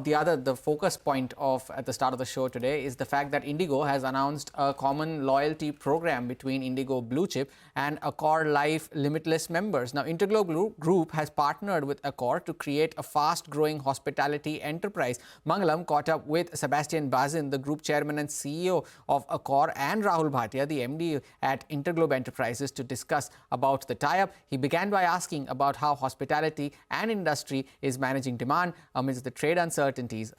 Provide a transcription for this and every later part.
The focus point at the start of the show today is the fact that Indigo has announced a common loyalty program between Indigo Bluchip and Accor Life Limitless members. Now, InterGlobe Group has partnered with Accor to create a fast-growing hospitality enterprise. Mangalam caught up with Sebastien Bazin, the group chairman and CEO of Accor, and Rahul Bhatia, the MD at InterGlobe Enterprises, to discuss about the tie-up. He began by asking about how hospitality and industry is managing demand amidst the trade uncertainties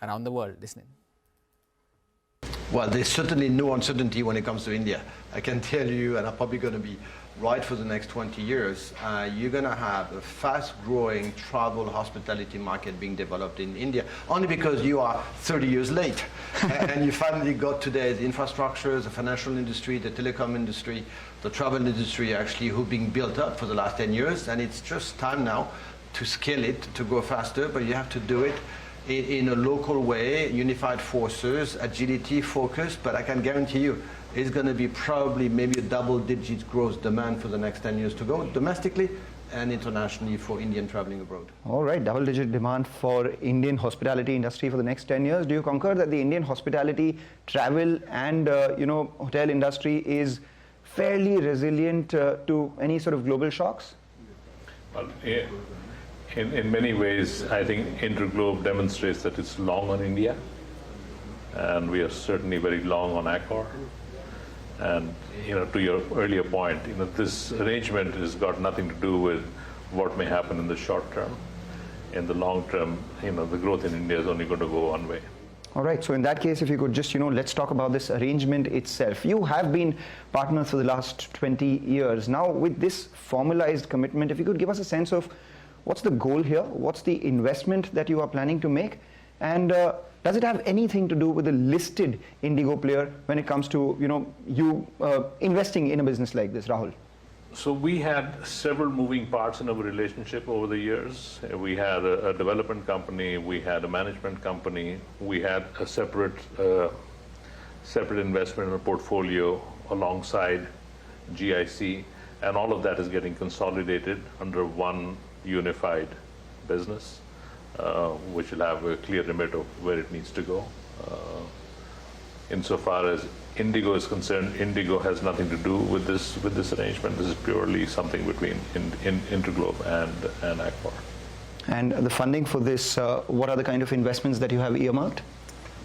around the world. Listen in. Well, there's certainly no uncertainty when it comes to India. I can tell you, and I'm probably going to be right for the next 20 years, you're going to have a fast-growing travel hospitality market being developed in India, only because you are 30 years late. And you finally got today's infrastructures, the financial industry, the telecom industry, the travel industry actually, who being built up for the last 10 years. And it's just time now to scale it, to go faster, but you have to do it in a local way, unified forces, agility, focus, but I can guarantee you it's going to be probably maybe a double-digit growth demand for the next 10 years to go, domestically and internationally for Indian traveling abroad. All right, double-digit demand for Indian hospitality industry for the next 10 years. Do you concur that the Indian hospitality, travel and hotel industry is fairly resilient to any sort of global shocks? Well, yeah. In many ways, I think InterGlobe demonstrates that it's long on India, and we are certainly very long on Accor. And to your earlier point, this arrangement has got nothing to do with what may happen in the short term. In the long term, the growth in India is only going to go one way. All right, so in that case, if you could just, let's talk about this arrangement itself. You have been partners for the last 20 years. Now, with this formalized commitment, if you could give us a sense of what's the goal here? What's the investment that you are planning to make? And does it have anything to do with a listed Indigo player when it comes to you investing in a business like this, Rahul? So we had several moving parts in our relationship over the years. We had a development company, we had a management company, we had a separate investment in a portfolio alongside GIC, and all of that is getting consolidated under one unified business, which will have a clear remit of where it needs to go. Insofar as Indigo is concerned, Indigo has nothing to do with this arrangement. This is purely something between InterGlobe and Accor. And the funding for this, what are the kind of investments that you have earmarked?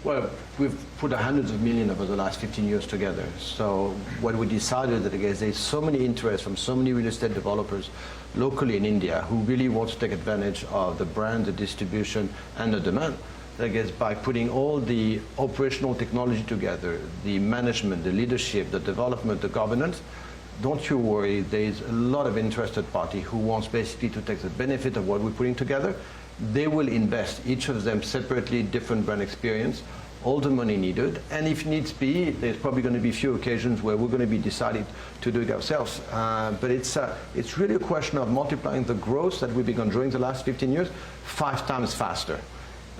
Well, we've put hundreds of millions over the last 15 years together. So what we decided that, again, there's so many interests from so many real estate developers locally in India who really want to take advantage of the brand, the distribution, and the demand. I guess by putting all the operational technology together, the management, the leadership, the development, the governance, don't you worry, there's a lot of interested party who wants basically to take the benefit of what we're putting together. They will invest, each of them separately, different brand experience, all the money needed, and if needs be, there's probably going to be a few occasions where we're going to be deciding to do it ourselves. But it's really a question of multiplying the growth that we've begun during the last 15 years 5 times faster.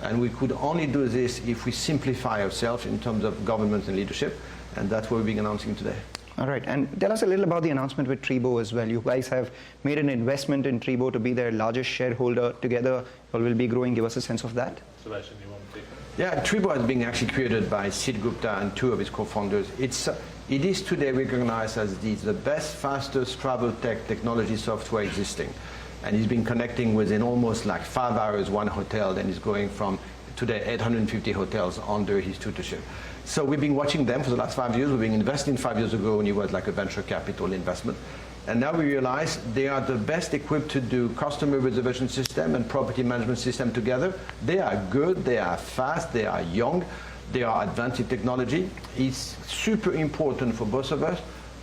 And we could only do this if we simplify ourselves in terms of government and leadership, and that's what we're being announcing today. All right, and tell us a little about the announcement with Treebo as well. You guys have made an investment in Treebo to be their largest shareholder. Together, you will be growing. Give us a sense of that. Sebastien, you want to take it? Yeah, Treebo has been actually created by Sid Gupta and 2 of his co-founders. It is today recognized as the best, fastest travel technology software existing. And he's been connecting within almost like 5 hours 1 hotel, and he's going from today 850 hotels under his tutorship. So we've been watching them for the last 5 years. We've been investing 5 years ago when it was like a venture capital investment. And now we realize they are the best equipped to do customer reservation system and property management system together. They are good, they are fast, they are young, they are advanced in technology. It's super important for both of us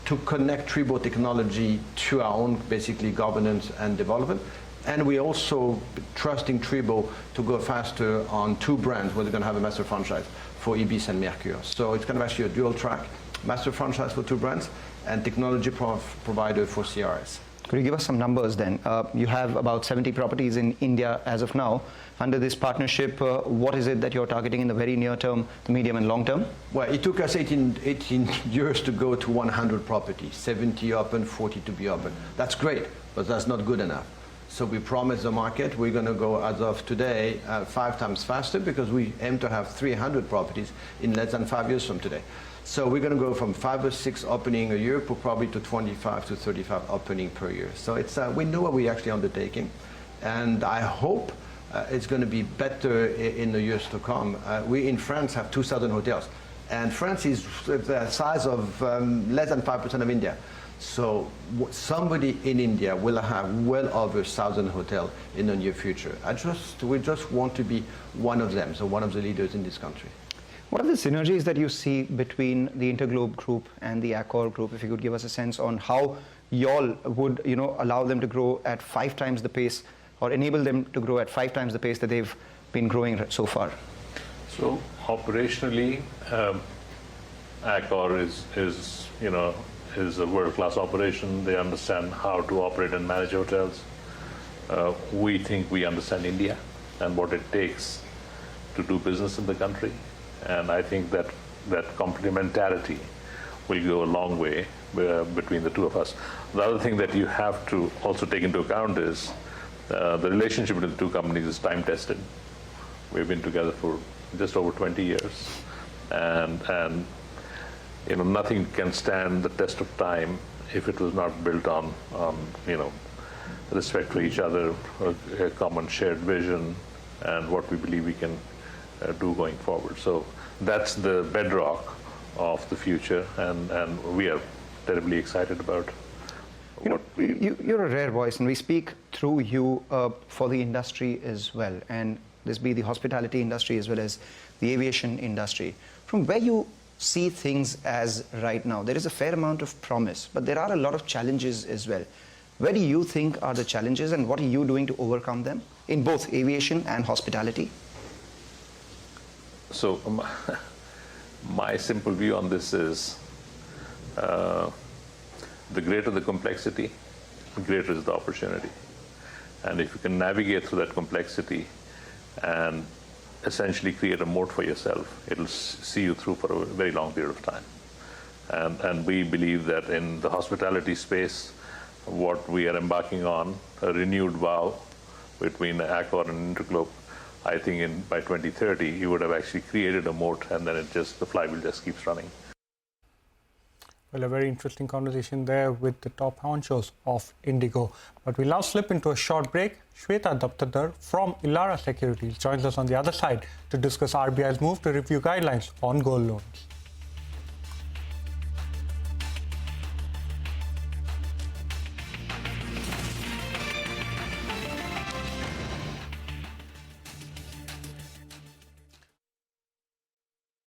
to connect Treebo technology to our own basically governance and development. And we also trusting Treebo to go faster on 2 brands where they're going to have a master franchise for Ibis and Mercure. So it's kind of actually a dual track, master franchise for 2 brands and technology provider for CRS. Could you give us some numbers then? You have about 70 properties in India as of now. Under this partnership, what is it that you're targeting in the very near term, the medium and long term? Well, it took us 18 years to go to 100 properties, 70 open, 40 to be open. That's great, but that's not good enough. So we promise the market we're going to go, as of today, 5 times faster, because we aim to have 300 properties in less than 5 years from today. So we're going to go from 5 or 6 opening a year to probably to 25 to 35 opening per year. So it's we know what we're actually undertaking, and I hope it's going to be better in the years to come. We in France have 2,000 hotels, and France is the size of less than 5% of India. So somebody in India will have well over 1,000 hotels in the near future. We just want to be one of them, so one of the leaders in this country. What are the synergies that you see between the InterGlobe Group and the Accor Group? If you could give us a sense on how y'all would, allow them to grow at 5 times the pace, or enable them to grow at 5 times the pace that they've been growing so far. So operationally, Accor is a world-class operation. They understand how to operate and manage hotels. We think we understand India and what it takes to do business in the country. And I think that complementarity will go a long way between the two of us. The other thing that you have to also take into account is the relationship between the two companies is time-tested. We've been together for just over 20 years, and nothing can stand the test of time if it was not built on respect for each other, a common shared vision, and what we believe we can do going forward. So that's the bedrock of the future, and we are terribly excited about. You're a rare voice, and we speak through you for the industry as well, and this be the hospitality industry as well as the aviation industry. From where you see things as right now, there is a fair amount of promise, but there are a lot of challenges as well. Where do you think are the challenges, and what are you doing to overcome them in both aviation and hospitality? So my simple view on this is the greater the complexity, the greater is the opportunity. And if you can navigate through that complexity and essentially create a moat for yourself, it'll see you through for a very long period of time. And we believe that in the hospitality space, what we are embarking on, a renewed vow between Accor and InterGlobe, I think by 2030, you would have actually created a moat, and then the flywheel just keeps running. Well, a very interesting conversation there with the top honchos of Indigo. But we'll now slip into a short break. Shweta Daptardar from Elara Securities joins us on the other side to discuss RBI's move to review guidelines on gold loans.